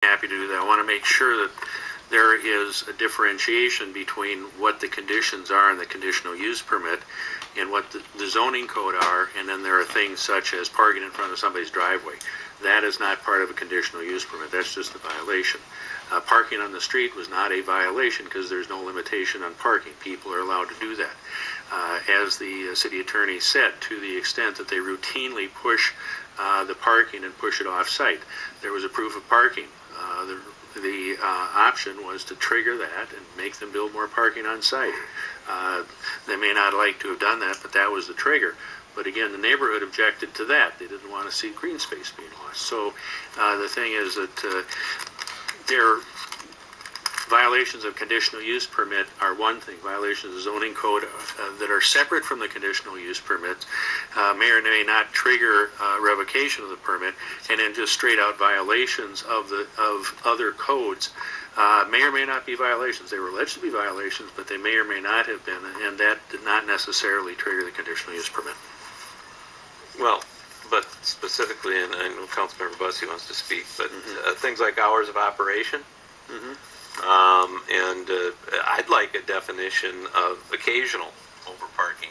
happy to do that. I want to make sure that there is a differentiation between what the conditions are in the conditional use permit and what the zoning code are, and then there are things such as parking in front of somebody's driveway. That is not part of a conditional use permit. That's just a violation. Parking on the street was not a violation because there's no limitation on parking. People are allowed to do that. As the city attorney said, to the extent that they routinely push the parking and push it off-site, there was a proof of parking. The option was to trigger that and make them build more parking on site. They may not like to have done that, but that was the trigger. But again, the neighborhood objected to that. They didn't want to see green space being lost. So the thing is that their violations of conditional use permit are one thing. Violations of zoning code that are separate from the conditional use permit may or may not trigger revocation of the permit, and then just straight out violations of other codes may or may not be violations. They were alleged to be violations, but they may or may not have been, and that did not necessarily trigger the conditional use permit. Well, but specifically, and I know Councilmember Busse wants to speak, but things like hours of operation. And I'd like a definition of occasional over parking.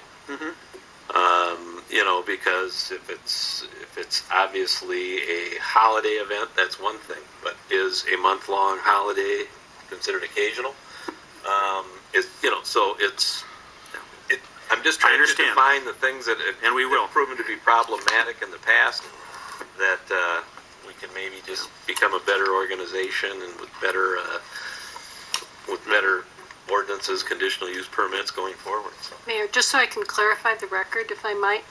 You know, because if it's obviously a holiday event, that's one thing. But is a month-long holiday considered occasional? So it's. I'm just trying to define the things that have proven to be problematic in the past. That we can maybe just become a better organization and with better ordinances, conditional use permits going forward. So. Mayor, just so I can clarify the record, if I might,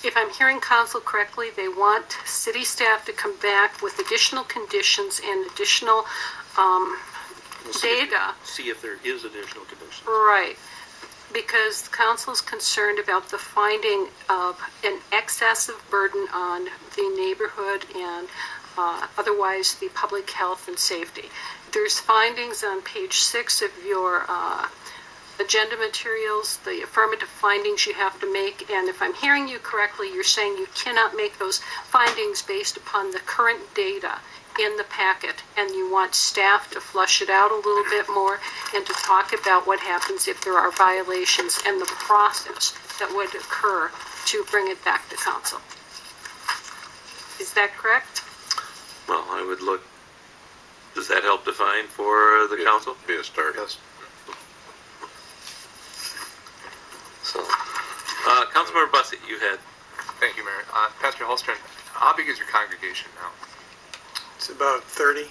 if I'm hearing council correctly, they want city staff to come back with additional conditions and additional data. See if there is additional conditions. Right. Because the council is concerned about the finding of an excessive burden on the neighborhood and otherwise the public health and safety. There's findings on page 6 of your agenda materials, the affirmative findings you have to make, and if I'm hearing you correctly, you're saying you cannot make those findings based upon the current data in the packet, and you want staff to flush it out a little bit more and to talk about what happens if there are violations and the process that would occur to bring it back to council. Is that correct? Well, I would look. Does that help define for the council? Be a start. Yes. So, Councilmember Busse, you had. Thank you, Mayor. Pastor Holstrom, how big is your congregation now? It's about 30.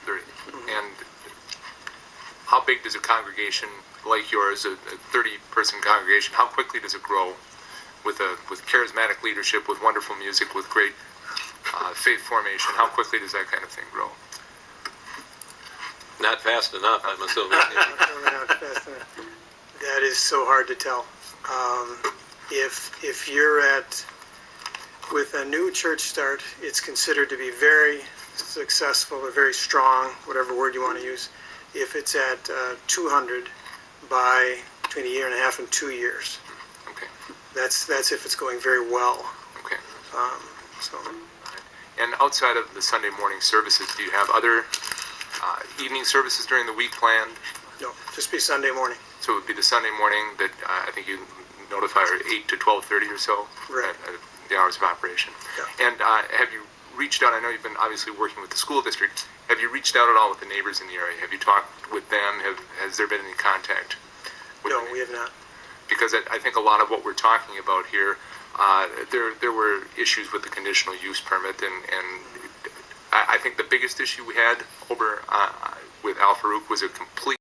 30. And how big does a congregation like yours, a 30-person congregation, how quickly does it grow with charismatic leadership, with wonderful music, with great faith formation? How quickly does that kind of thing grow? Not fast enough, I'm assuming. Not fast enough. That is so hard to tell. If you're with a new church start, it's considered to be very successful or very strong, whatever word you want to use, if it's at 200 by between a year and a half and 2 years. Okay. That's if it's going very well. Okay. So. And outside of the Sunday morning services, do you have other evening services during the week planned? No, just be Sunday morning. So it would be the Sunday morning that I think you notify are 8 to 12:30 or so. Right. At the hours of operation. Yeah. And have you reached out? I know you've been obviously working with the school district. Have you reached out at all with the neighbors in the area? Have you talked with them? Has there been any contact? No, we have not. Because I think a lot of what we're talking about here, there were issues with the conditional use permit, and I think the biggest issue we had over with Al Farouk was a complete